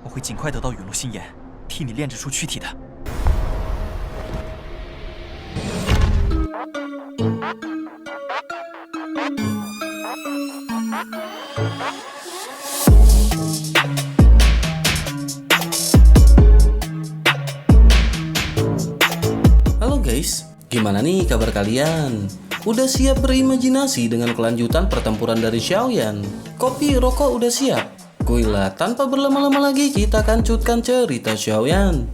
我会尽快得到陨落心炎，替你炼制出躯体的。Halo guys, gimana nih kabar kalian? Udah siap berimajinasi dengan kelanjutan pertempuran dari Xiaoyan? Kopi, rokok udah siap? Kuilah, tanpa berlama-lama lagi kita akan cutkan cerita Xiaoyan.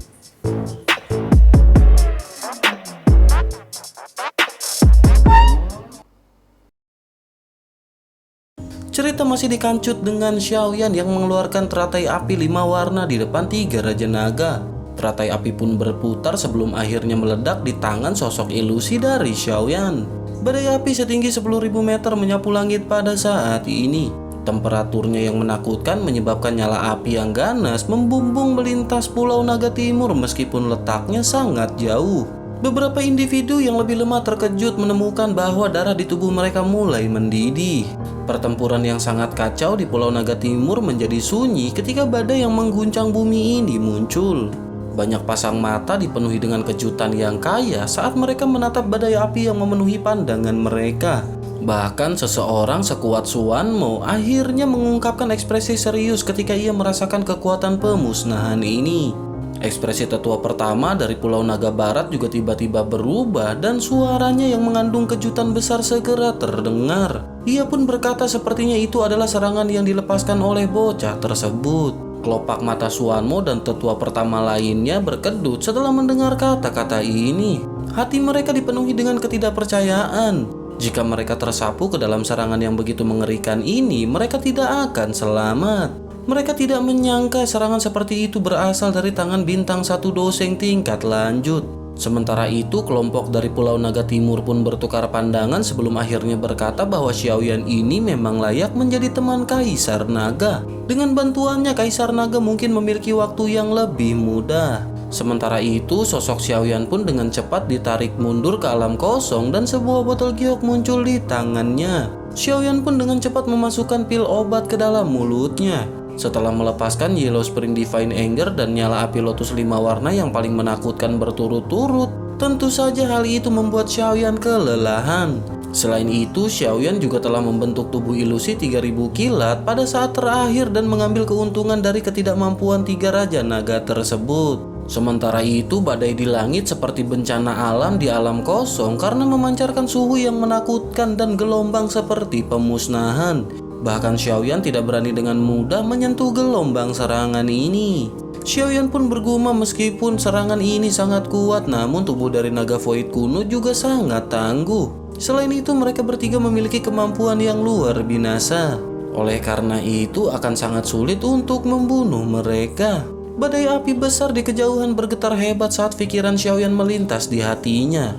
Cerita masih dikancut dengan Xiaoyan yang mengeluarkan teratai api 5 warna di depan 3 Raja Naga. Teratai api pun berputar sebelum akhirnya meledak di tangan sosok ilusi dari Xiaoyan. Badai api setinggi 10.000 meter menyapu langit pada saat ini. Temperaturnya yang menakutkan menyebabkan nyala api yang ganas membumbung melintas Pulau Naga Timur meskipun letaknya sangat jauh. Beberapa individu yang lebih lemah terkejut menemukan bahwa darah di tubuh mereka mulai mendidih. Pertempuran yang sangat kacau di Pulau Naga Timur menjadi sunyi ketika badai yang mengguncang bumi ini muncul. Banyak pasang mata dipenuhi dengan kejutan yang kaya saat mereka menatap badai api yang memenuhi pandangan mereka. Bahkan seseorang sekuat Suanmo akhirnya mengungkapkan ekspresi serius ketika ia merasakan kekuatan pemusnahan ini. Ekspresi tetua pertama dari Pulau Naga Barat juga tiba-tiba berubah dan suaranya yang mengandung kejutan besar segera terdengar. Ia pun berkata sepertinya itu adalah serangan yang dilepaskan oleh bocah tersebut. Kelopak mata Suanmo dan tetua pertama lainnya berkedut setelah mendengar kata-kata ini. Hati mereka dipenuhi dengan ketidakpercayaan. Jika mereka tersapu ke dalam serangan yang begitu mengerikan ini, mereka tidak akan selamat. Mereka tidak menyangka serangan seperti itu berasal dari tangan bintang satu doseng tingkat lanjut. Sementara itu, kelompok dari Pulau Naga Timur pun bertukar pandangan sebelum akhirnya berkata bahwa Xiaoyan ini memang layak menjadi teman Kaisar Naga. Dengan bantuannya, Kaisar Naga mungkin memiliki waktu yang lebih mudah. Sementara itu, sosok Xiaoyan pun dengan cepat ditarik mundur ke alam kosong dan sebuah botol giok muncul di tangannya. Xiaoyan pun dengan cepat memasukkan pil obat ke dalam mulutnya. Setelah melepaskan Yellow Spring Divine Anger dan nyala api lotus 5 warna yang paling menakutkan berturut-turut, tentu saja hal itu membuat Xiaoyan kelelahan. Selain itu, Xiaoyan juga telah membentuk tubuh ilusi 3000 kilat pada saat terakhir dan mengambil keuntungan dari ketidakmampuan 3 Raja Naga tersebut. Sementara itu, badai di langit seperti bencana alam di alam kosong karena memancarkan suhu yang menakutkan dan gelombang seperti pemusnahan. Bahkan Xiaoyan tidak berani dengan mudah menyentuh gelombang serangan ini. Xiaoyan pun bergumam meskipun serangan ini sangat kuat, namun tubuh dari naga void kuno juga sangat tangguh. Selain itu, mereka bertiga memiliki kemampuan yang luar binasa. Oleh karena itu, akan sangat sulit untuk membunuh mereka. Badai api besar di kejauhan bergetar hebat saat pikiran Xiaoyan melintas di hatinya.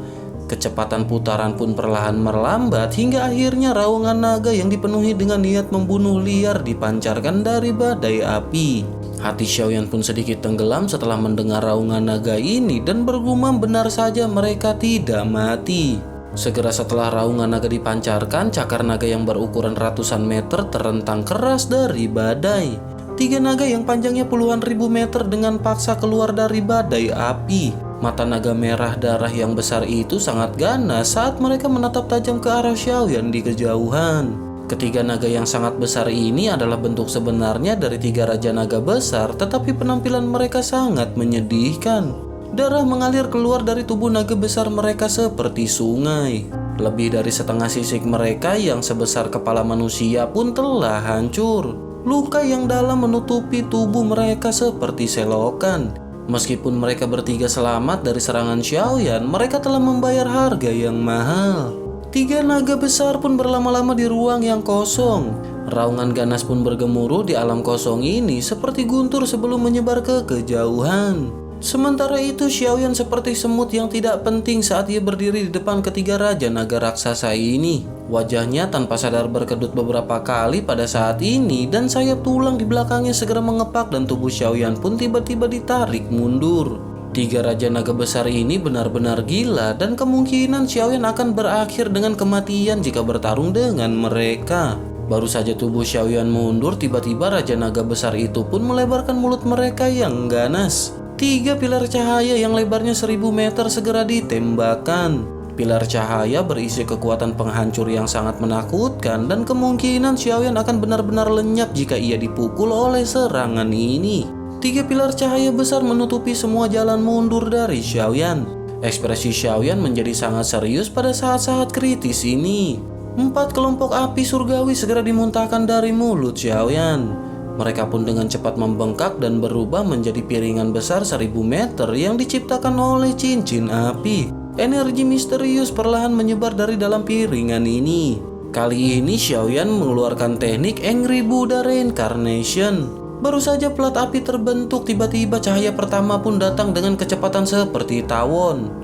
Kecepatan putaran pun perlahan melambat hingga akhirnya raungan naga yang dipenuhi dengan niat membunuh liar dipancarkan dari badai api. Hati Xiaoyan pun sedikit tenggelam setelah mendengar raungan naga ini dan bergumam benar saja mereka tidak mati. Segera setelah raungan naga dipancarkan, cakar naga yang berukuran ratusan meter terentang keras dari badai. 3 naga yang panjangnya puluhan ribu meter dengan paksa keluar dari badai api. Mata naga merah darah yang besar itu sangat ganas saat mereka menatap tajam ke arah Xiaoyan di kejauhan. Ketiga naga yang sangat besar ini adalah bentuk sebenarnya dari 3 Raja Naga besar, tetapi penampilan mereka sangat menyedihkan. Darah mengalir keluar dari tubuh naga besar mereka seperti sungai. Lebih dari setengah sisik mereka yang sebesar kepala manusia pun telah hancur. Luka yang dalam menutupi tubuh mereka seperti selokan. Meskipun mereka bertiga selamat dari serangan Xiaoyan, mereka telah membayar harga yang mahal. 3 naga besar pun berlama-lama di ruang yang kosong. Raungan ganas pun bergemuruh di alam kosong ini seperti guntur sebelum menyebar ke kejauhan. Sementara itu, Xiaoyan seperti semut yang tidak penting saat ia berdiri di depan ketiga Raja Naga raksasa ini. Wajahnya tanpa sadar berkedut beberapa kali pada saat ini dan sayap tulang di belakangnya segera mengepak dan tubuh Xiaoyan pun tiba-tiba ditarik mundur. 3 Raja Naga besar ini benar-benar gila dan kemungkinan Xiaoyan akan berakhir dengan kematian jika bertarung dengan mereka. Baru saja tubuh Xiaoyan mundur, tiba-tiba Raja Naga besar itu pun melebarkan mulut mereka yang ganas. 3 pilar cahaya yang lebarnya 1000 meter segera ditembakkan. Pilar cahaya berisi kekuatan penghancur yang sangat menakutkan dan kemungkinan Xiaoyan akan benar-benar lenyap jika ia dipukul oleh serangan ini. 3 pilar cahaya besar menutupi semua jalan mundur dari Xiaoyan. Ekspresi Xiaoyan menjadi sangat serius pada saat-saat kritis ini. 4 kelompok api surgawi segera dimuntahkan dari mulut Xiaoyan. Mereka pun dengan cepat membengkak dan berubah menjadi piringan besar 1000 meter yang diciptakan oleh cincin api. Energi misterius perlahan menyebar dari dalam piringan ini. Kali ini Xiaoyan mengeluarkan teknik Angry Buddha Reincarnation. Baru saja pelat api terbentuk, tiba-tiba cahaya pertama pun datang dengan kecepatan seperti tawon.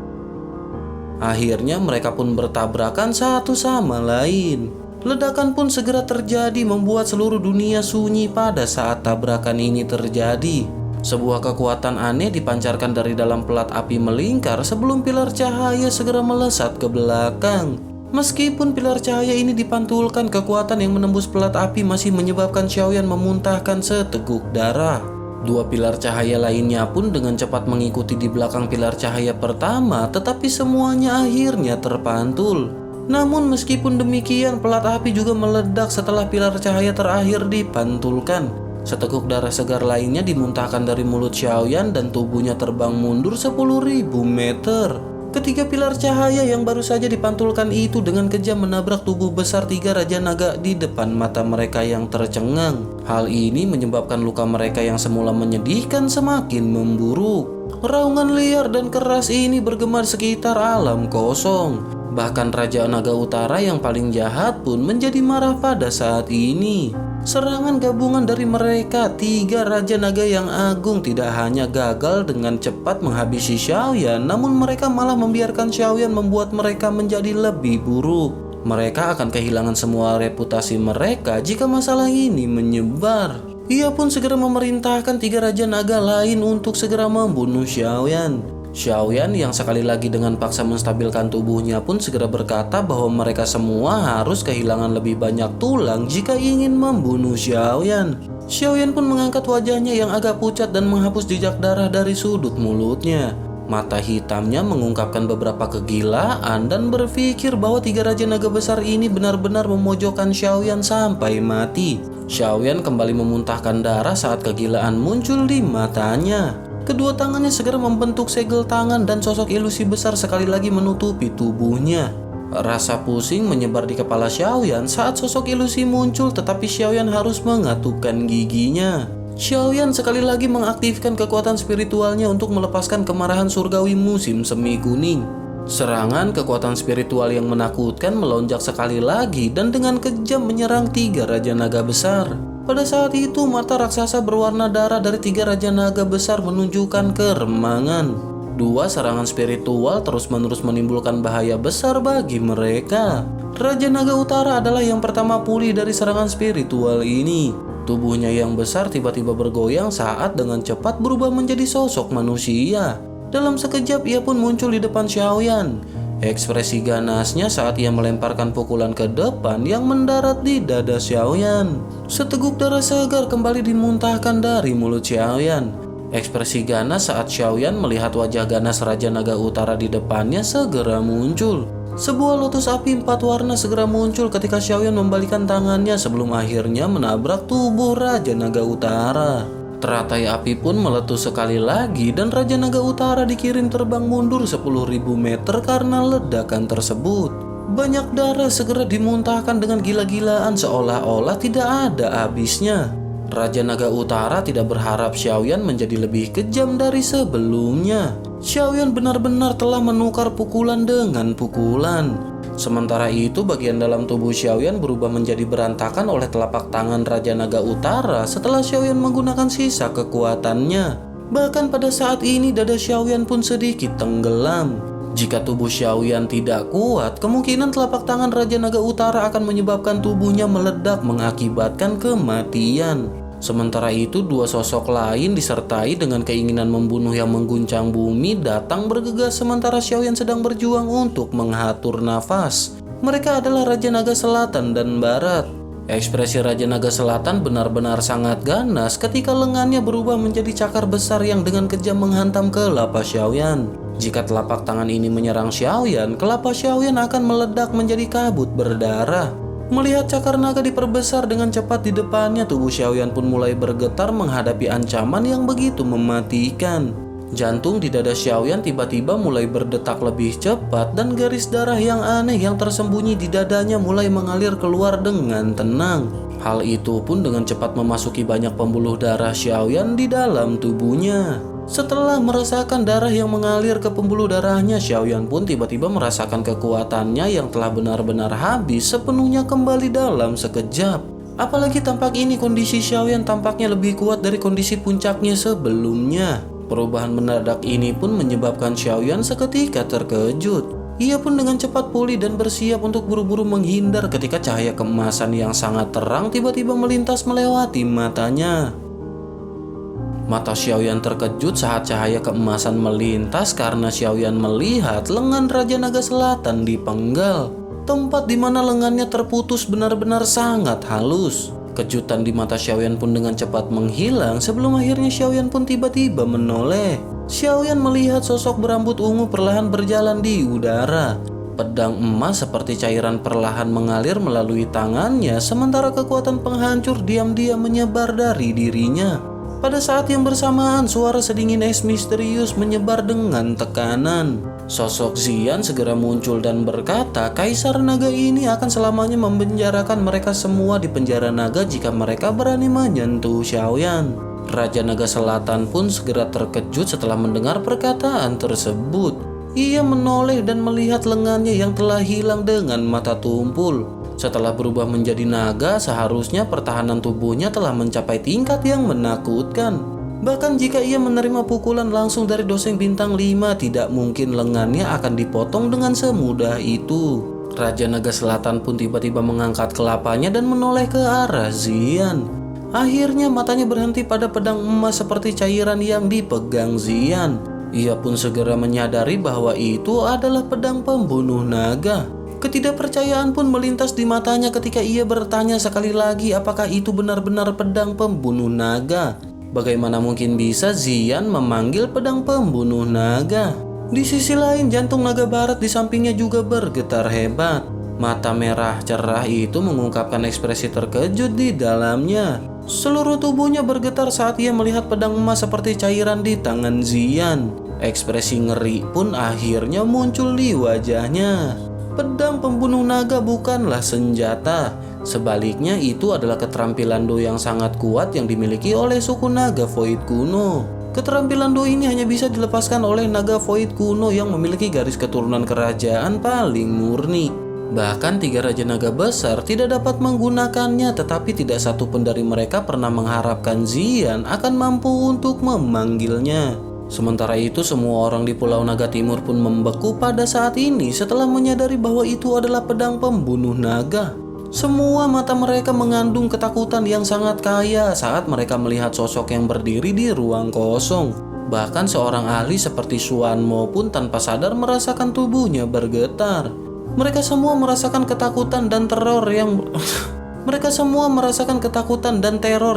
Akhirnya mereka pun bertabrakan satu sama lain. Ledakan pun segera terjadi membuat seluruh dunia sunyi pada saat tabrakan ini terjadi. Sebuah kekuatan aneh dipancarkan dari dalam pelat api melingkar sebelum pilar cahaya segera melesat ke belakang. Meskipun pilar cahaya ini dipantulkan, kekuatan yang menembus pelat api masih menyebabkan Xiaoyan memuntahkan seteguk darah. 2 pilar cahaya lainnya pun dengan cepat mengikuti di belakang pilar cahaya pertama, tetapi semuanya akhirnya terpantul. Namun meskipun demikian, pelat api juga meledak setelah pilar cahaya terakhir dipantulkan. Seteguk darah segar lainnya dimuntahkan dari mulut Xiaoyan dan tubuhnya terbang mundur 10.000 meter. Ketiga pilar cahaya yang baru saja dipantulkan itu dengan kejam menabrak tubuh besar 3 Raja Naga di depan mata mereka yang tercengang. Hal ini menyebabkan luka mereka yang semula menyedihkan semakin memburuk. Raungan liar dan keras ini bergema di sekitar alam kosong. Bahkan Raja Naga Utara yang paling jahat pun menjadi marah pada saat ini. Serangan gabungan dari mereka, 3 Raja Naga yang agung, tidak hanya gagal dengan cepat menghabisi Xiaoyan, namun mereka malah membiarkan Xiaoyan membuat mereka menjadi lebih buruk. Mereka akan kehilangan semua reputasi mereka jika masalah ini menyebar. Ia pun segera memerintahkan 3 Raja Naga lain untuk segera membunuh Xiaoyan. Xiaoyan yang sekali lagi dengan paksa menstabilkan tubuhnya pun segera berkata bahwa mereka semua harus kehilangan lebih banyak tulang jika ingin membunuh Xiaoyan. Xiaoyan pun mengangkat wajahnya yang agak pucat dan menghapus jejak darah dari sudut mulutnya. Mata hitamnya mengungkapkan beberapa kegilaan dan berpikir bahwa 3 Raja Naga besar ini benar-benar memojokkan Xiaoyan sampai mati. Xiaoyan kembali memuntahkan darah saat kegilaan muncul di matanya. Kedua tangannya segera membentuk segel tangan dan sosok ilusi besar sekali lagi menutupi tubuhnya. Rasa pusing menyebar di kepala Xiaoyan saat sosok ilusi muncul, tetapi Xiaoyan harus mengatupkan giginya. Xiaoyan sekali lagi mengaktifkan kekuatan spiritualnya untuk melepaskan kemarahan surgawi musim semi kuning. Serangan kekuatan spiritual yang menakutkan melonjak sekali lagi dan dengan kejam menyerang 3 Raja Naga besar. Pada saat itu mata raksasa berwarna darah dari 3 Raja Naga besar menunjukkan keremangan. 2 serangan spiritual terus-menerus menimbulkan bahaya besar bagi mereka. Raja Naga Utara adalah yang pertama pulih dari serangan spiritual ini. Tubuhnya yang besar tiba-tiba bergoyang saat dengan cepat berubah menjadi sosok manusia. Dalam sekejap ia pun muncul di depan Xiaoyan. Ekspresi ganasnya saat ia melemparkan pukulan ke depan yang mendarat di dada Xiaoyan. Seteguk darah segar kembali dimuntahkan dari mulut Xiaoyan. Ekspresi ganas saat Xiaoyan melihat wajah ganas Raja Naga Utara di depannya segera muncul. Sebuah lotus api 4 warna segera muncul ketika Xiaoyan membalikan tangannya sebelum akhirnya menabrak tubuh Raja Naga Utara. Teratai api pun meletus sekali lagi dan Raja Naga Utara dikirim terbang mundur 10.000 meter karena ledakan tersebut. Banyak darah segera dimuntahkan dengan gila-gilaan seolah-olah tidak ada habisnya. Raja Naga Utara tidak berharap Xiaoyan menjadi lebih kejam dari sebelumnya. Xiaoyan benar-benar telah menukar pukulan dengan pukulan. Sementara itu bagian dalam tubuh Xiaoyan berubah menjadi berantakan oleh telapak tangan Raja Naga Utara setelah Xiaoyan menggunakan sisa kekuatannya. Bahkan pada saat ini dada Xiaoyan pun sedikit tenggelam. Jika tubuh Xiaoyan tidak kuat, kemungkinan telapak tangan Raja Naga Utara akan menyebabkan tubuhnya meledak mengakibatkan kematian. Sementara itu 2 sosok lain disertai dengan keinginan membunuh yang mengguncang bumi datang bergegas sementara Xiaoyan sedang berjuang untuk mengatur nafas. Mereka adalah Raja Naga Selatan dan Barat. Ekspresi Raja Naga Selatan benar-benar sangat ganas ketika lengannya berubah menjadi cakar besar yang dengan kejam menghantam kelapa Xiaoyan. Jika telapak tangan ini menyerang Xiaoyan, kelapa Xiaoyan akan meledak menjadi kabut berdarah. Melihat cakar naga diperbesar dengan cepat di depannya, tubuh Xiaoyan pun mulai bergetar menghadapi ancaman yang begitu mematikan. Jantung di dada Xiaoyan tiba-tiba mulai berdetak lebih cepat dan garis darah yang aneh yang tersembunyi di dadanya mulai mengalir keluar dengan tenang. Hal itu pun dengan cepat memasuki banyak pembuluh darah Xiaoyan di dalam tubuhnya. Setelah merasakan darah yang mengalir ke pembuluh darahnya, Xiaoyan pun tiba-tiba merasakan kekuatannya yang telah benar-benar habis sepenuhnya kembali dalam sekejap. Apalagi tampak ini kondisi Xiaoyan tampaknya lebih kuat dari kondisi puncaknya sebelumnya. Perubahan mendadak ini pun menyebabkan Xiaoyan seketika terkejut. Ia pun dengan cepat pulih dan bersiap untuk buru-buru menghindar ketika cahaya keemasan yang sangat terang tiba-tiba melintas melewati matanya. Mata Xiaoyan terkejut saat cahaya keemasan melintas karena Xiaoyan melihat lengan Raja Naga Selatan dipenggal. Tempat di mana lengannya terputus benar-benar sangat halus. Kejutan di mata Xiaoyan pun dengan cepat menghilang sebelum akhirnya Xiaoyan pun tiba-tiba menoleh. Xiaoyan melihat sosok berambut ungu perlahan berjalan di udara. Pedang emas seperti cairan perlahan mengalir melalui tangannya, sementara kekuatan penghancur diam-diam menyebar dari dirinya. Pada saat yang bersamaan, suara sedingin es misterius menyebar dengan tekanan. Sosok Xian segera muncul dan berkata, Kaisar Naga ini akan selamanya memenjarakan mereka semua di penjara naga jika mereka berani menyentuh Xiaoyan. Raja Naga Selatan pun segera terkejut setelah mendengar perkataan tersebut. Ia menoleh dan melihat lengannya yang telah hilang dengan mata tumpul. Setelah berubah menjadi naga, seharusnya pertahanan tubuhnya telah mencapai tingkat yang menakutkan. Bahkan jika ia menerima pukulan langsung dari Doseng Bintang 5, tidak mungkin lengannya akan dipotong dengan semudah itu. Raja Naga Selatan pun tiba-tiba mengangkat kelapanya dan menoleh ke arah Xian. Akhirnya matanya berhenti pada pedang emas seperti cairan yang dipegang Xian. Ia pun segera menyadari bahwa itu adalah pedang pembunuh naga. Ketidakpercayaan pun melintas di matanya ketika ia bertanya sekali lagi apakah itu benar-benar pedang pembunuh naga. Bagaimana mungkin bisa Xian memanggil pedang pembunuh naga? Di sisi lain, jantung naga barat di sampingnya juga bergetar hebat. Mata merah cerah itu mengungkapkan ekspresi terkejut di dalamnya. Seluruh tubuhnya bergetar saat ia melihat pedang emas seperti cairan di tangan Xian. Ekspresi ngeri pun akhirnya muncul di wajahnya. Pedang pembunuh naga bukanlah senjata. Sebaliknya itu adalah keterampilan Do yang sangat kuat yang dimiliki oleh suku naga Void kuno. Keterampilan Do ini hanya bisa dilepaskan oleh naga Void kuno yang memiliki garis keturunan kerajaan paling murni. Bahkan 3 raja naga besar tidak dapat menggunakannya, tetapi tidak satu pun dari mereka pernah mengharapkan Xian akan mampu untuk memanggilnya. Sementara itu semua orang di Pulau Naga Timur pun membeku pada saat ini setelah menyadari bahwa itu adalah pedang pembunuh naga. Semua mata mereka mengandung ketakutan yang sangat kaya saat mereka melihat sosok yang berdiri di ruang kosong. Bahkan seorang ahli seperti Xuanmo pun tanpa sadar merasakan tubuhnya bergetar. Mereka semua merasakan ketakutan dan teror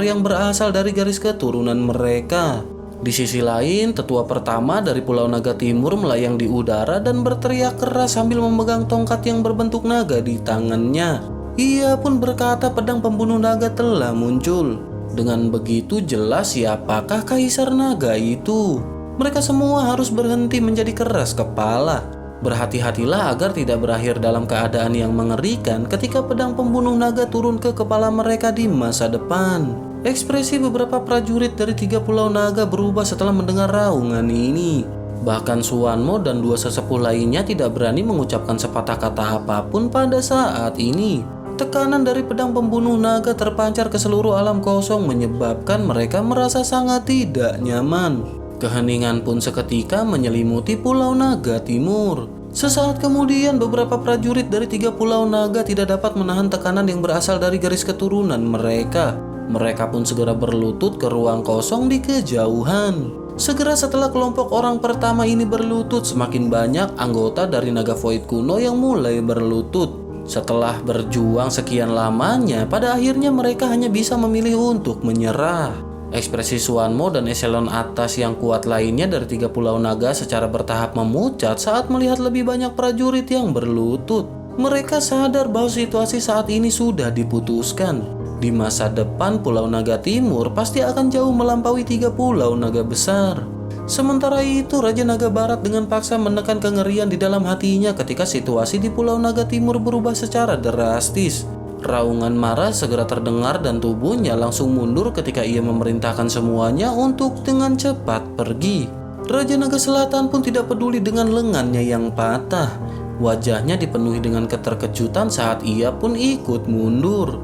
yang berasal dari garis keturunan mereka. Di sisi lain, tetua pertama dari Pulau Naga Timur melayang di udara dan berteriak keras sambil memegang tongkat yang berbentuk naga di tangannya. Ia pun berkata pedang pembunuh naga telah muncul. Dengan begitu jelas siapakah Kaisar Naga itu. Mereka semua harus berhenti menjadi keras kepala. Berhati-hatilah agar tidak berakhir dalam keadaan yang mengerikan ketika pedang pembunuh naga turun ke kepala mereka di masa depan. Ekspresi beberapa prajurit dari 3 pulau naga berubah setelah mendengar raungan ini. Bahkan Xuanmo dan 2 sesepuh lainnya tidak berani mengucapkan sepatah kata apapun pada saat ini. Tekanan dari pedang pembunuh naga terpancar ke seluruh alam kosong menyebabkan mereka merasa sangat tidak nyaman. Keheningan pun seketika menyelimuti Pulau Naga Timur. Sesaat kemudian beberapa prajurit dari 3 pulau naga tidak dapat menahan tekanan yang berasal dari garis keturunan mereka. Mereka pun segera berlutut ke ruang kosong di kejauhan. Segera setelah kelompok orang pertama ini berlutut, semakin banyak anggota dari Naga Void kuno yang mulai berlutut. Setelah berjuang sekian lamanya, pada akhirnya mereka hanya bisa memilih untuk menyerah. Ekspresi Suanmo dan eselon atas yang kuat lainnya dari 3 pulau naga secara bertahap memucat saat melihat lebih banyak prajurit yang berlutut. Mereka sadar bahwa situasi saat ini sudah diputuskan. Di masa depan Pulau Naga Timur pasti akan jauh melampaui 3 pulau naga besar. Sementara itu, Raja Naga Barat dengan paksa menekan kengerian di dalam hatinya ketika situasi di Pulau Naga Timur berubah secara drastis. Raungan marah segera terdengar dan tubuhnya langsung mundur ketika ia memerintahkan semuanya untuk dengan cepat pergi. Raja Naga Selatan pun tidak peduli dengan lengannya yang patah. Wajahnya dipenuhi dengan keterkejutan saat ia pun ikut mundur.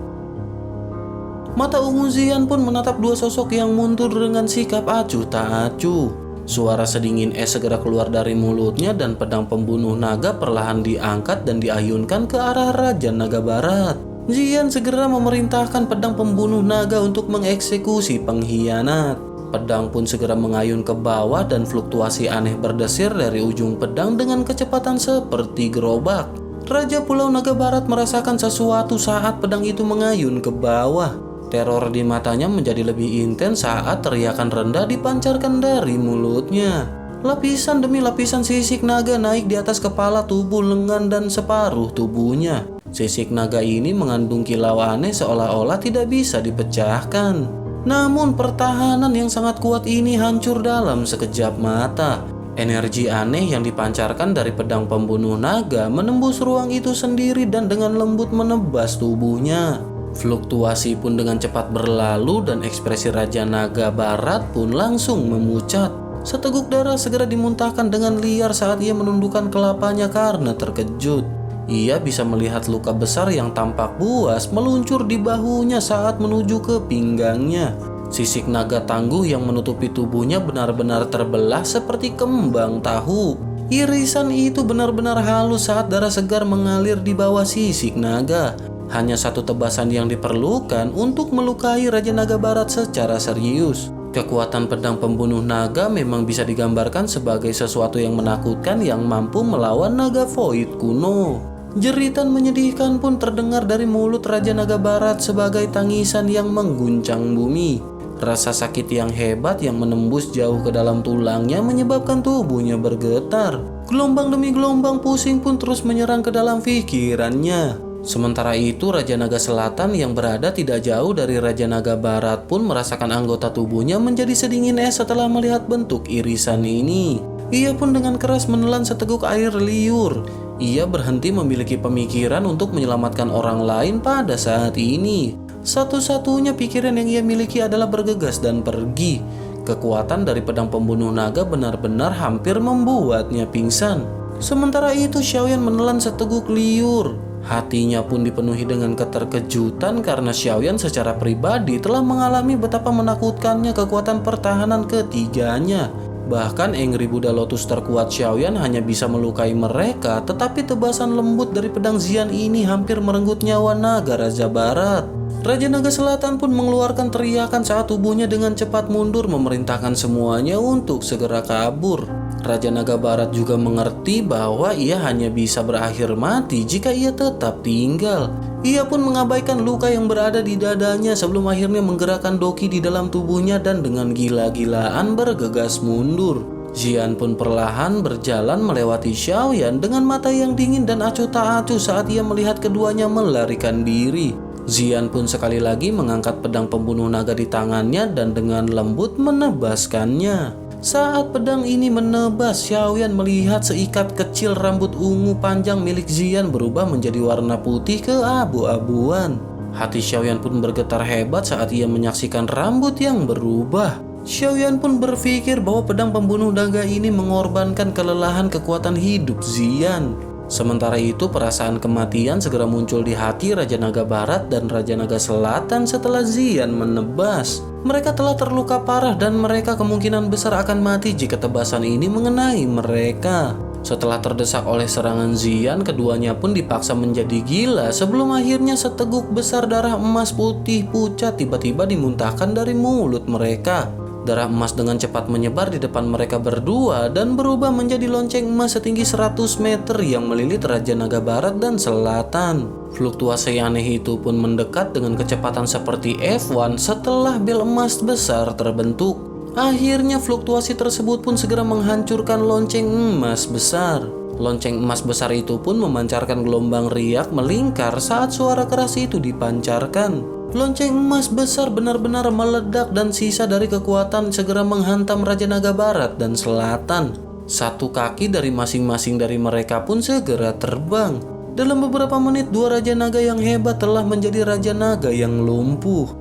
Mata ungu Xian pun menatap 2 sosok yang mundur dengan sikap acuh tak acuh. Suara sedingin es segera keluar dari mulutnya dan pedang pembunuh naga perlahan diangkat dan diayunkan ke arah Raja Naga Barat. Xian segera memerintahkan pedang pembunuh naga untuk mengeksekusi pengkhianat. Pedang pun segera mengayun ke bawah dan fluktuasi aneh berdesir dari ujung pedang dengan kecepatan seperti gerobak. Raja Pulau Naga Barat merasakan sesuatu saat pedang itu mengayun ke bawah. Teror di matanya menjadi lebih intens saat teriakan rendah dipancarkan dari mulutnya. Lapisan demi lapisan sisik naga naik di atas kepala, tubuh, lengan, dan separuh tubuhnya. Sisik naga ini mengandung kilau aneh seolah-olah tidak bisa dipecahkan. Namun pertahanan yang sangat kuat ini hancur dalam sekejap mata. Energi aneh yang dipancarkan dari pedang pembunuh naga menembus ruang itu sendiri dan dengan lembut menebas tubuhnya. Fluktuasi pun dengan cepat berlalu dan ekspresi Raja Naga Barat pun langsung memucat. Seteguk darah segera dimuntahkan dengan liar saat ia menundukkan kelapanya karena terkejut. Ia bisa melihat luka besar yang tampak buas meluncur di bahunya saat menuju ke pinggangnya. Sisik naga tangguh yang menutupi tubuhnya benar-benar terbelah seperti kembang tahu. Irisan itu benar-benar halus saat darah segar mengalir di bawah sisik naga. Hanya satu tebasan yang diperlukan untuk melukai Raja Naga Barat secara serius. Kekuatan pedang pembunuh naga memang bisa digambarkan sebagai sesuatu yang menakutkan yang mampu melawan naga void kuno. Jeritan menyedihkan pun terdengar dari mulut Raja Naga Barat sebagai tangisan yang mengguncang bumi. Rasa sakit yang hebat yang menembus jauh ke dalam tulangnya menyebabkan tubuhnya bergetar. Gelombang demi gelombang pusing pun terus menyerang ke dalam pikirannya. Sementara itu, Raja Naga Selatan yang berada tidak jauh dari Raja Naga Barat pun merasakan anggota tubuhnya menjadi sedingin es setelah melihat bentuk irisan ini. Ia pun dengan keras menelan seteguk air liur. Ia berhenti memiliki pemikiran untuk menyelamatkan orang lain pada saat ini. Satu-satunya pikiran yang ia miliki adalah bergegas dan pergi. Kekuatan dari pedang pembunuh naga benar-benar hampir membuatnya pingsan. Sementara itu, Xiaoyan menelan seteguk liur. Hatinya pun dipenuhi dengan keterkejutan karena Xiaoyan secara pribadi telah mengalami betapa menakutkannya kekuatan pertahanan ketiganya. Bahkan Angry Buddha Lotus terkuat Xiaoyan hanya bisa melukai mereka, tetapi tebasan lembut dari pedang Xian ini hampir merenggut nyawa naga Raja Barat. Raja Naga Selatan pun mengeluarkan teriakan saat tubuhnya dengan cepat mundur memerintahkan semuanya untuk segera kabur. Raja Naga Barat juga mengerti bahwa ia hanya bisa berakhir mati jika ia tetap tinggal. Ia pun mengabaikan luka yang berada di dadanya sebelum akhirnya menggerakkan doki di dalam tubuhnya dan dengan gila-gilaan bergegas mundur. Xian pun perlahan berjalan melewati Xiaoyan dengan mata yang dingin dan acuh tak acuh saat ia melihat keduanya melarikan diri. Xian pun sekali lagi mengangkat pedang pembunuh naga di tangannya dan dengan lembut menebaskannya. Saat pedang ini menebas, Xiaoyan melihat seikat kecil rambut ungu panjang milik Xian berubah menjadi warna putih keabu-abuan. Hati Xiaoyan pun bergetar hebat saat ia menyaksikan rambut yang berubah. Xiaoyan pun berpikir bahwa pedang pembunuh naga ini mengorbankan kelelahan kekuatan hidup Xian. Sementara itu, perasaan kematian segera muncul di hati Raja Naga Barat dan Raja Naga Selatan setelah Xian menebas. Mereka telah terluka parah dan mereka kemungkinan besar akan mati jika tebasan ini mengenai mereka. Setelah terdesak oleh serangan Xian, keduanya pun dipaksa menjadi gila sebelum akhirnya seteguk besar darah emas putih pucat tiba-tiba dimuntahkan dari mulut mereka. Darah emas dengan cepat menyebar di depan mereka berdua dan berubah menjadi lonceng emas setinggi 100 meter yang melilit Raja Naga Barat dan Selatan. Fluktuasi aneh itu pun mendekat dengan kecepatan seperti F1 setelah bel emas besar terbentuk. Akhirnya fluktuasi tersebut pun segera menghancurkan lonceng emas besar. Lonceng emas besar itu pun memancarkan gelombang riak melingkar saat suara keras itu dipancarkan. Lonceng emas besar benar-benar meledak dan sisa dari kekuatan segera menghantam Raja Naga Barat dan Selatan. Satu kaki dari masing-masing dari mereka pun segera terbang. Dalam beberapa menit, dua Raja Naga yang hebat telah menjadi Raja Naga yang lumpuh.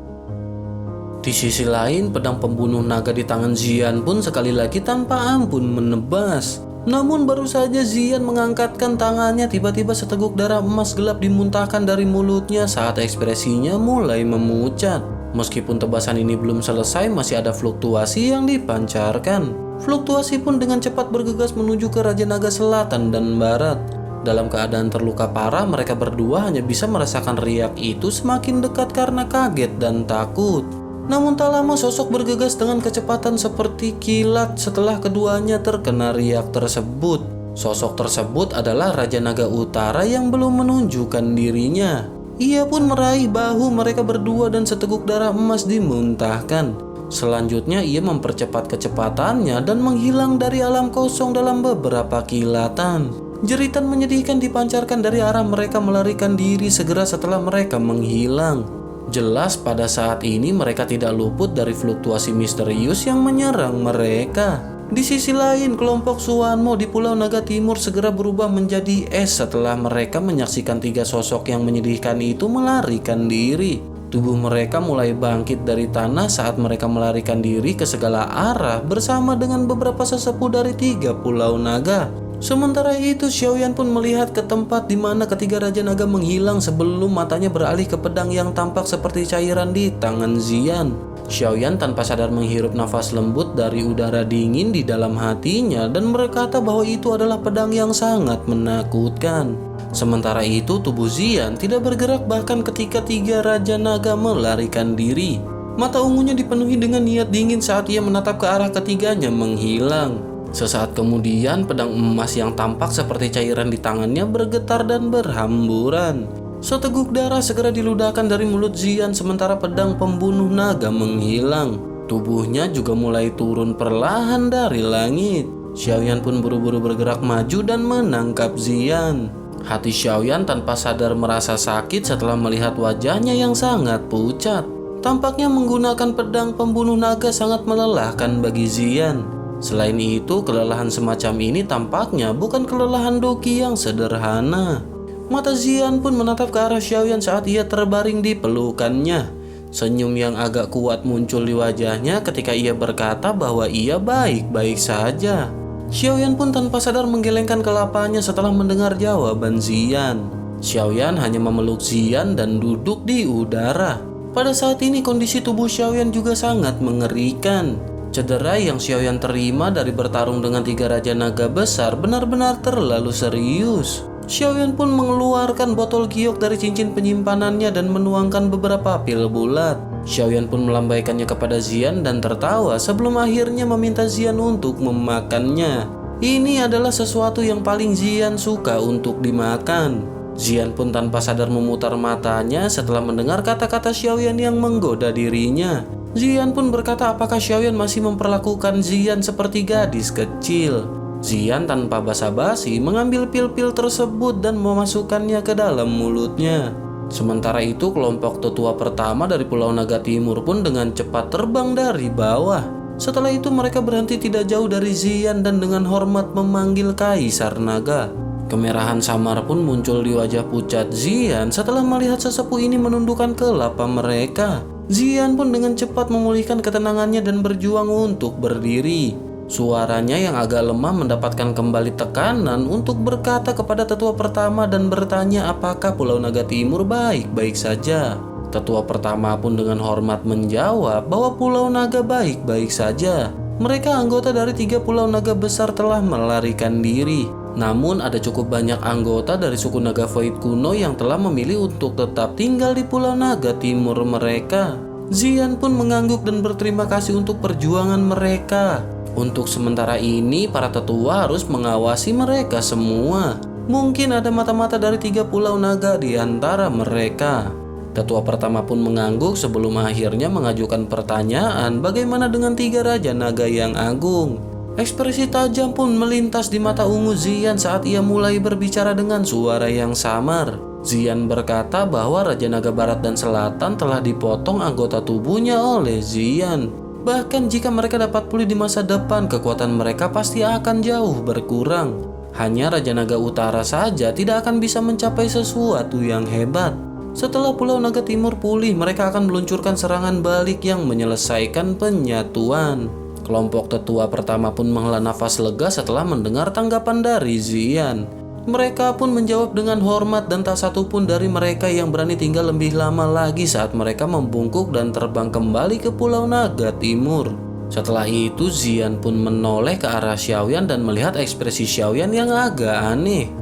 Di sisi lain, pedang pembunuh naga di tangan Xian pun sekali lagi tanpa ampun menebas. Namun baru saja Xian mengangkatkan tangannya, tiba-tiba seteguk darah emas gelap dimuntahkan dari mulutnya saat ekspresinya mulai memucat. Meskipun tebasan ini belum selesai, masih ada fluktuasi yang dipancarkan. Fluktuasi pun dengan cepat bergegas menuju ke Raja Naga Selatan dan Barat. Dalam keadaan terluka parah, mereka berdua hanya bisa merasakan riak itu semakin dekat karena kaget dan takut. Namun tak lama sosok bergegas dengan kecepatan seperti kilat setelah keduanya terkena riak tersebut. Sosok tersebut adalah Raja Naga Utara yang belum menunjukkan dirinya. Ia pun meraih bahu mereka berdua dan seteguk darah emas dimuntahkan. Selanjutnya ia mempercepat kecepatannya dan menghilang dari alam kosong dalam beberapa kilatan. Jeritan menyedihkan dipancarkan dari arah mereka melarikan diri segera setelah mereka menghilang. Jelas pada saat ini mereka tidak luput dari fluktuasi misterius yang menyerang mereka. Di sisi lain, kelompok Suanmo di Pulau Naga Timur segera berubah menjadi es setelah mereka menyaksikan tiga sosok yang menyedihkan itu melarikan diri. Tubuh mereka mulai bangkit dari tanah saat mereka melarikan diri ke segala arah bersama dengan beberapa sesepuh dari tiga Pulau Naga. Sementara itu, Xiaoyan pun melihat ke tempat di mana ketiga Raja Naga menghilang sebelum matanya beralih ke pedang yang tampak seperti cairan di tangan Xian. Xiaoyan tanpa sadar menghirup nafas lembut dari udara dingin di dalam hatinya dan berkata bahwa itu adalah pedang yang sangat menakutkan. Sementara itu, tubuh Xian tidak bergerak bahkan ketika tiga Raja Naga melarikan diri. Mata ungunya dipenuhi dengan niat dingin saat ia menatap ke arah ketiganya menghilang. Sesaat kemudian, pedang emas yang tampak seperti cairan di tangannya bergetar dan berhamburan. Seteguk darah segera diludahkan dari mulut Xian sementara pedang pembunuh naga menghilang. Tubuhnya juga mulai turun perlahan dari langit. Xiaoyan pun buru-buru bergerak maju dan menangkap Xian. Hati Xiaoyan tanpa sadar merasa sakit setelah melihat wajahnya yang sangat pucat. Tampaknya menggunakan pedang pembunuh naga sangat melelahkan bagi Xian. Selain itu, kelelahan semacam ini tampaknya bukan kelelahan doki yang sederhana. Mata Xian pun menatap ke arah Xiaoyan saat ia terbaring di pelukannya. Senyum yang agak kuat muncul di wajahnya ketika ia berkata bahwa ia baik-baik saja. Xiaoyan pun tanpa sadar menggelengkan kelapanya setelah mendengar jawaban Xian. Xiaoyan hanya memeluk Xian dan duduk di udara. Pada saat ini kondisi tubuh Xiaoyan juga sangat mengerikan. Cedera yang Xiaoyan terima dari bertarung dengan tiga Raja Naga besar benar-benar terlalu serius. Xiaoyan pun mengeluarkan botol giok dari cincin penyimpanannya dan menuangkan beberapa pil bulat. Xiaoyan pun melambaikannya kepada Xian dan tertawa sebelum akhirnya meminta Xian untuk memakannya. Ini adalah sesuatu yang paling Xian suka untuk dimakan. Xian pun tanpa sadar memutar matanya setelah mendengar kata-kata Xiaoyan yang menggoda dirinya. Xian pun berkata apakah Xiaoyan masih memperlakukan Xian seperti gadis kecil. Xian tanpa basa-basi mengambil pil-pil tersebut dan memasukkannya ke dalam mulutnya. Sementara itu, kelompok tetua pertama dari Pulau Naga Timur pun dengan cepat terbang dari bawah. Setelah itu mereka berhenti tidak jauh dari Xian dan dengan hormat memanggil Kaisar Naga. Kemerahan samar pun muncul di wajah pucat Xian setelah melihat sesepuh ini menundukkan kelapa mereka. Xian pun dengan cepat memulihkan ketenangannya dan berjuang untuk berdiri. Suaranya yang agak lemah mendapatkan kembali tekanan untuk berkata kepada tetua pertama dan bertanya apakah Pulau Naga Timur baik-baik saja. Tetua pertama pun dengan hormat menjawab bahwa Pulau Naga baik-baik saja. Mereka anggota dari tiga Pulau Naga besar telah melarikan diri. Namun ada cukup banyak anggota dari suku Naga Void kuno yang telah memilih untuk tetap tinggal di Pulau Naga Timur mereka. Zian pun mengangguk dan berterima kasih untuk perjuangan mereka. Untuk sementara ini, para tetua harus mengawasi mereka semua. Mungkin ada mata-mata dari 3 pulau naga di antara mereka. Tetua pertama pun mengangguk sebelum akhirnya mengajukan pertanyaan bagaimana dengan 3 raja naga yang agung. Ekspresi tajam pun melintas di mata ungu Zian saat ia mulai berbicara dengan suara yang samar. Zian berkata bahwa Raja Naga Barat dan Selatan telah dipotong anggota tubuhnya oleh Zian. Bahkan jika mereka dapat pulih di masa depan, kekuatan mereka pasti akan jauh berkurang. Hanya Raja Naga Utara saja tidak akan bisa mencapai sesuatu yang hebat. Setelah Pulau Naga Timur pulih, mereka akan meluncurkan serangan balik yang menyelesaikan penyatuan. Kelompok tetua pertama pun menghela nafas lega setelah mendengar tanggapan dari Zian. Mereka pun menjawab dengan hormat dan tak satu pun dari mereka yang berani tinggal lebih lama lagi saat mereka membungkuk dan terbang kembali ke Pulau Naga Timur. Setelah itu Zian pun menoleh ke arah Xiaoyan dan melihat ekspresi Xiaoyan yang agak aneh.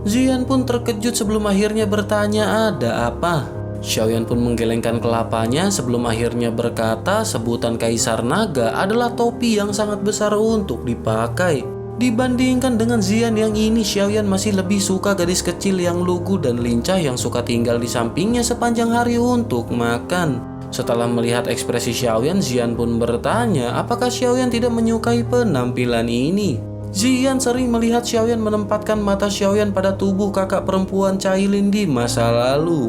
Zian pun terkejut sebelum akhirnya bertanya ada apa. Xiaoyan pun menggelengkan kelapanya sebelum akhirnya berkata sebutan Kaisar Naga adalah topi yang sangat besar untuk dipakai. Dibandingkan dengan Zian yang ini, Xiaoyan masih lebih suka gadis kecil yang lugu dan lincah yang suka tinggal di sampingnya sepanjang hari untuk makan. Setelah melihat ekspresi Xiaoyan, Zian pun bertanya apakah Xiaoyan tidak menyukai penampilan ini. Zian sering melihat Xiaoyan menempatkan mata Xiaoyan pada tubuh kakak perempuan Cailin di masa lalu.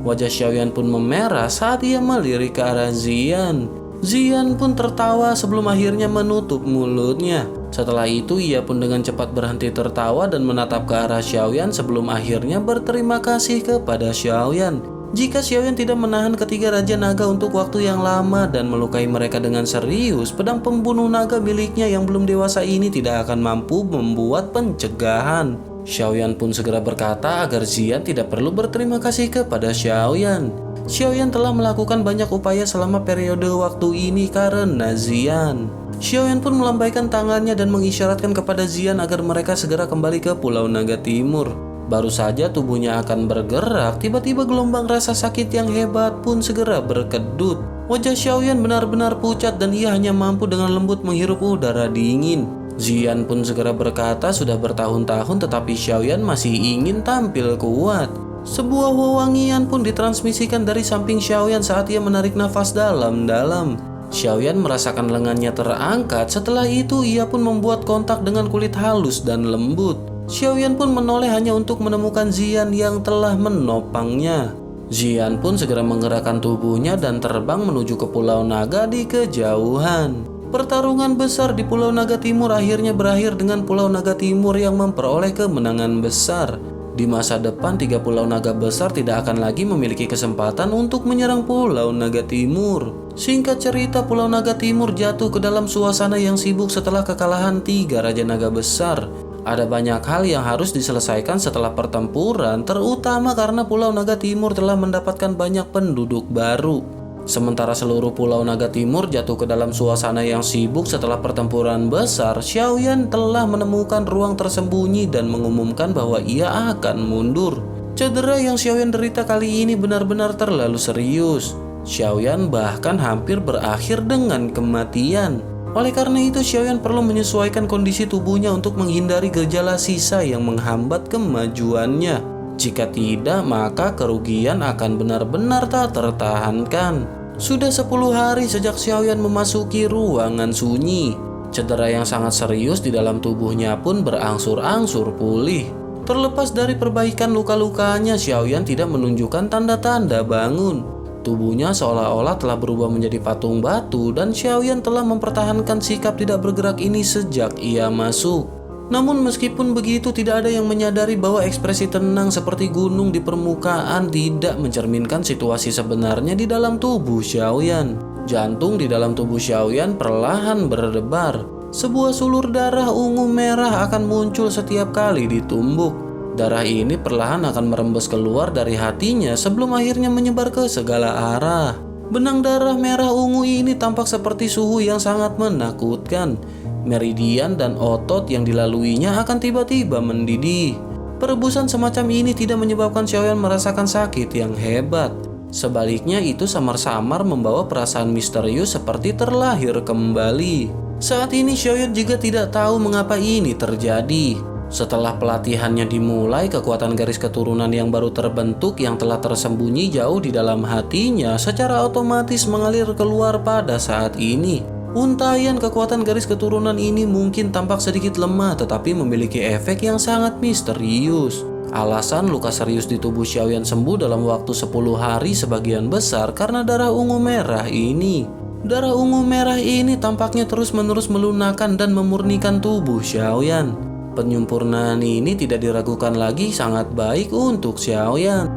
Wajah Xiaoyan pun memerah saat ia melirik ke arah Zian. Zian pun tertawa sebelum akhirnya menutup mulutnya. Setelah itu ia pun dengan cepat berhenti tertawa dan menatap ke arah Xiaoyan sebelum akhirnya berterima kasih kepada Xiaoyan. Jika Xiaoyan tidak menahan ketiga Raja Naga untuk waktu yang lama dan melukai mereka dengan serius, pedang pembunuh naga miliknya yang belum dewasa ini tidak akan mampu membuat pencegahan. Xiaoyan pun segera berkata agar Zian tidak perlu berterima kasih kepada Xiaoyan. Xiaoyan telah melakukan banyak upaya selama periode waktu ini karena Zian. Xiaoyan pun melambaikan tangannya dan mengisyaratkan kepada Zian agar mereka segera kembali ke Pulau Naga Timur. Baru saja tubuhnya akan bergerak, tiba-tiba gelombang rasa sakit yang hebat pun segera berkedut. Wajah Xiaoyan benar-benar pucat dan ia hanya mampu dengan lembut menghirup udara dingin. Zian pun segera berkata sudah bertahun-tahun tetapi Xiaoyan masih ingin tampil kuat. Sebuah wewangian pun ditransmisikan dari samping Xiaoyan saat ia menarik nafas dalam-dalam. Xiaoyan merasakan lengannya terangkat. Setelah itu ia pun membuat kontak dengan kulit halus dan lembut. Xiaoyan pun menoleh hanya untuk menemukan Zian yang telah menopangnya. Zian pun segera menggerakkan tubuhnya dan terbang menuju ke Pulau Naga di kejauhan. Pertarungan besar di Pulau Naga Timur akhirnya berakhir dengan Pulau Naga Timur yang memperoleh kemenangan besar. Di masa depan, 3 Pulau Naga besar tidak akan lagi memiliki kesempatan untuk menyerang Pulau Naga Timur. Singkat cerita, Pulau Naga Timur jatuh ke dalam suasana yang sibuk setelah kekalahan 3 Raja Naga besar. Ada banyak hal yang harus diselesaikan setelah pertempuran, terutama karena Pulau Naga Timur telah mendapatkan banyak penduduk baru. Sementara seluruh Pulau Naga Timur jatuh ke dalam suasana yang sibuk setelah pertempuran besar, Xiaoyan telah menemukan ruang tersembunyi dan mengumumkan bahwa ia akan mundur. Cedera yang Xiaoyan derita kali ini benar-benar terlalu serius. Xiaoyan bahkan hampir berakhir dengan kematian. Oleh karena itu, Xiaoyan perlu menyesuaikan kondisi tubuhnya untuk menghindari gejala sisa yang menghambat kemajuannya. Jika tidak, maka kerugian akan benar-benar tak tertahankan. Sudah 10 hari sejak Xiaoyan memasuki ruangan sunyi. Cedera yang sangat serius di dalam tubuhnya pun berangsur-angsur pulih. Terlepas dari perbaikan luka-lukanya, Xiaoyan tidak menunjukkan tanda-tanda bangun. Tubuhnya seolah-olah telah berubah menjadi patung batu dan Xiaoyan telah mempertahankan sikap tidak bergerak ini sejak ia masuk. Namun meskipun begitu, tidak ada yang menyadari bahwa ekspresi tenang seperti gunung di permukaan tidak mencerminkan situasi sebenarnya di dalam tubuh Xiaoyan. Jantung di dalam tubuh Xiaoyan perlahan berdebar. Sebuah sulur darah ungu merah akan muncul setiap kali ditumbuk. Darah ini perlahan akan merembes keluar dari hatinya sebelum akhirnya menyebar ke segala arah. Benang darah merah ungu ini tampak seperti suhu yang sangat menakutkan. Meridian dan otot yang dilaluinya akan tiba-tiba mendidih. Perebusan semacam ini tidak menyebabkan Xiaoyan merasakan sakit yang hebat. Sebaliknya itu samar-samar membawa perasaan misterius seperti terlahir kembali. Saat ini Xiaoyan juga tidak tahu mengapa ini terjadi. Setelah pelatihannya dimulai, kekuatan garis keturunan yang baru terbentuk yang telah tersembunyi jauh di dalam hatinya secara otomatis mengalir keluar pada saat ini. Untaian kekuatan garis keturunan ini mungkin tampak sedikit lemah tetapi memiliki efek yang sangat misterius. Alasan luka serius di tubuh Xiaoyan sembuh dalam waktu 10 hari sebagian besar karena darah ungu merah ini. Darah ungu merah ini tampaknya terus-menerus melunakkan dan memurnikan tubuh Xiaoyan. Penyempurnaan ini tidak diragukan lagi sangat baik untuk Xiaoyan.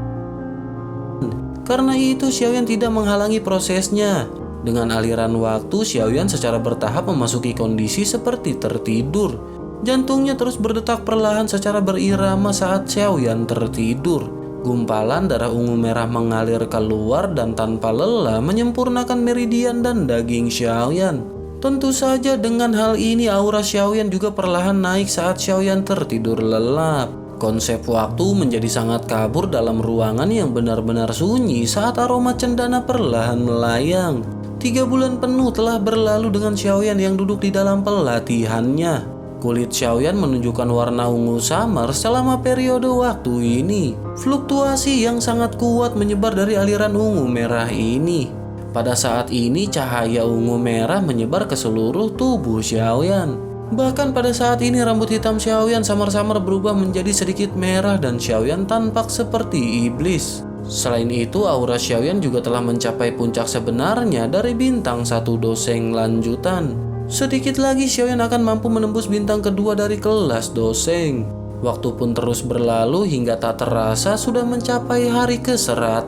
Karena itu Xiaoyan tidak menghalangi prosesnya. Dengan aliran waktu, Xiaoyan secara bertahap memasuki kondisi seperti tertidur. Jantungnya terus berdetak perlahan secara berirama saat Xiaoyan tertidur. Gumpalan darah ungu merah mengalir keluar dan tanpa lelah menyempurnakan meridian dan daging Xiaoyan. Tentu saja dengan hal ini aura Xiaoyan juga perlahan naik saat Xiaoyan tertidur lelap. Konsep waktu menjadi sangat kabur dalam ruangan yang benar-benar sunyi saat aroma cendana perlahan melayang. 3 bulan penuh telah berlalu dengan Xiaoyan yang duduk di dalam pelatihannya. Kulit Xiaoyan menunjukkan warna ungu samar selama periode waktu ini. Fluktuasi yang sangat kuat menyebar dari aliran ungu merah ini. Pada saat ini cahaya ungu merah menyebar ke seluruh tubuh Xiaoyan. Bahkan pada saat ini rambut hitam Xiaoyan samar-samar berubah menjadi sedikit merah dan Xiaoyan tampak seperti iblis. Selain itu, aura Xiaoyan juga telah mencapai puncak sebenarnya dari bintang 1 doseng lanjutan. Sedikit lagi Xiaoyan akan mampu menembus bintang kedua dari kelas doseng. Waktu pun terus berlalu hingga tak terasa sudah mencapai hari ke-100.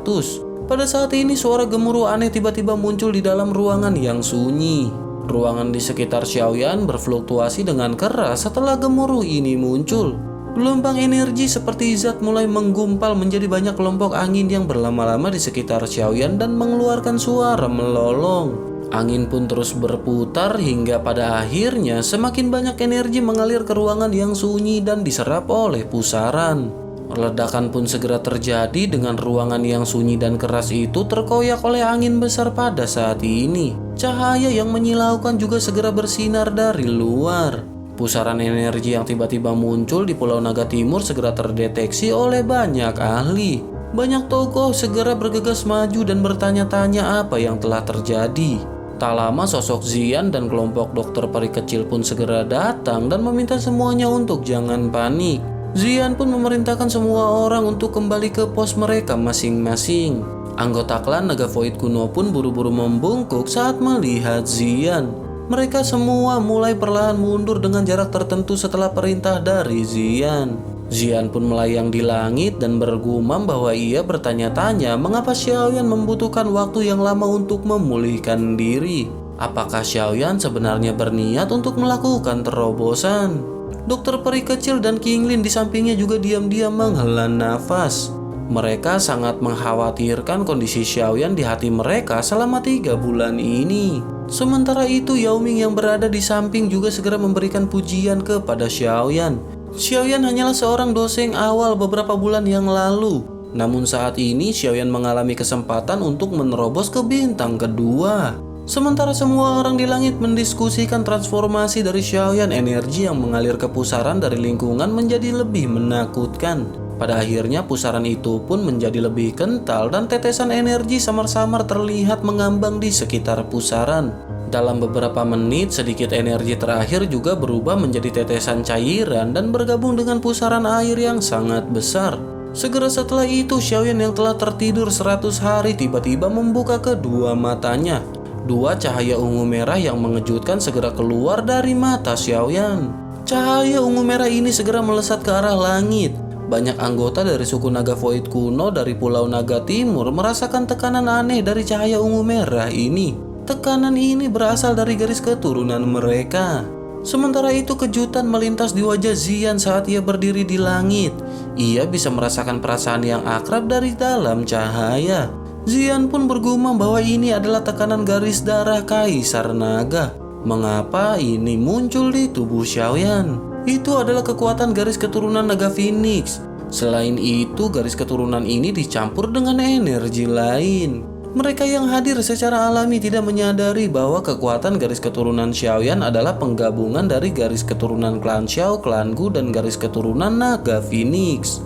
Pada saat ini suara gemuruh aneh tiba-tiba muncul di dalam ruangan yang sunyi. Ruangan di sekitar Xiaoyan berfluktuasi dengan keras setelah gemuruh ini muncul. Gelombang energi seperti zat mulai menggumpal menjadi banyak kelompok angin yang berlama-lama di sekitar Xiaoyan dan mengeluarkan suara melolong. Angin pun terus berputar hingga pada akhirnya semakin banyak energi mengalir ke ruangan yang sunyi dan diserap oleh pusaran. Ledakan pun segera terjadi dengan ruangan yang sunyi dan keras itu terkoyak oleh angin besar pada saat ini. Cahaya yang menyilaukan juga segera bersinar dari luar. Pusaran energi yang tiba-tiba muncul di Pulau Naga Timur segera terdeteksi oleh banyak ahli. Banyak tokoh segera bergegas maju dan bertanya-tanya apa yang telah terjadi. Tak lama sosok Xian dan kelompok dokter peri kecil pun segera datang dan meminta semuanya untuk jangan panik. Xian pun memerintahkan semua orang untuk kembali ke pos mereka masing-masing. Anggota klan naga void kuno pun buru-buru membungkuk saat melihat Xian. Mereka semua mulai perlahan mundur dengan jarak tertentu setelah perintah dari Xian. Xian pun melayang di langit dan bergumam bahwa ia bertanya-tanya mengapa Xiaoyan membutuhkan waktu yang lama untuk memulihkan diri. Apakah Xiaoyan sebenarnya berniat untuk melakukan terobosan? Dokter peri kecil dan Qinglin di sampingnya juga diam-diam menghela nafas. Mereka sangat mengkhawatirkan kondisi Xiaoyan di hati mereka selama 3 bulan ini. Sementara itu Yao Ming yang berada di samping juga segera memberikan pujian kepada Xiaoyan. Xiaoyan hanyalah seorang doseng awal beberapa bulan yang lalu. Namun saat ini Xiaoyan mengalami kesempatan untuk menerobos ke bintang kedua. Sementara semua orang di langit mendiskusikan transformasi dari Xiaoyan, energi yang mengalir ke pusaran dari lingkungan menjadi lebih menakutkan. Pada akhirnya pusaran itu pun menjadi lebih kental dan tetesan energi samar-samar terlihat mengambang di sekitar pusaran. Dalam beberapa menit, sedikit energi terakhir juga berubah menjadi tetesan cairan dan bergabung dengan pusaran air yang sangat besar. Segera setelah itu, Xiaoyan yang telah tertidur 100 hari tiba-tiba membuka kedua matanya. 2 cahaya ungu merah yang mengejutkan segera keluar dari mata Xiaoyan. Cahaya ungu merah ini segera melesat ke arah langit. Banyak anggota dari suku naga void kuno dari Pulau Naga Timur merasakan tekanan aneh dari cahaya ungu merah ini. Tekanan ini berasal dari garis keturunan mereka. Sementara itu kejutan melintas di wajah Xian saat ia berdiri di langit. Ia bisa merasakan perasaan yang akrab dari dalam cahaya. Xian pun bergumam bahwa ini adalah tekanan garis darah Kaisar Naga. Mengapa ini muncul di tubuh Xiaoyan? Itu adalah kekuatan garis keturunan naga Phoenix. Selain itu, garis keturunan ini dicampur dengan energi lain. Mereka yang hadir secara alami tidak menyadari bahwa kekuatan garis keturunan Xiaoyan adalah penggabungan dari garis keturunan klan Xiao, klan Gu, dan garis keturunan naga Phoenix.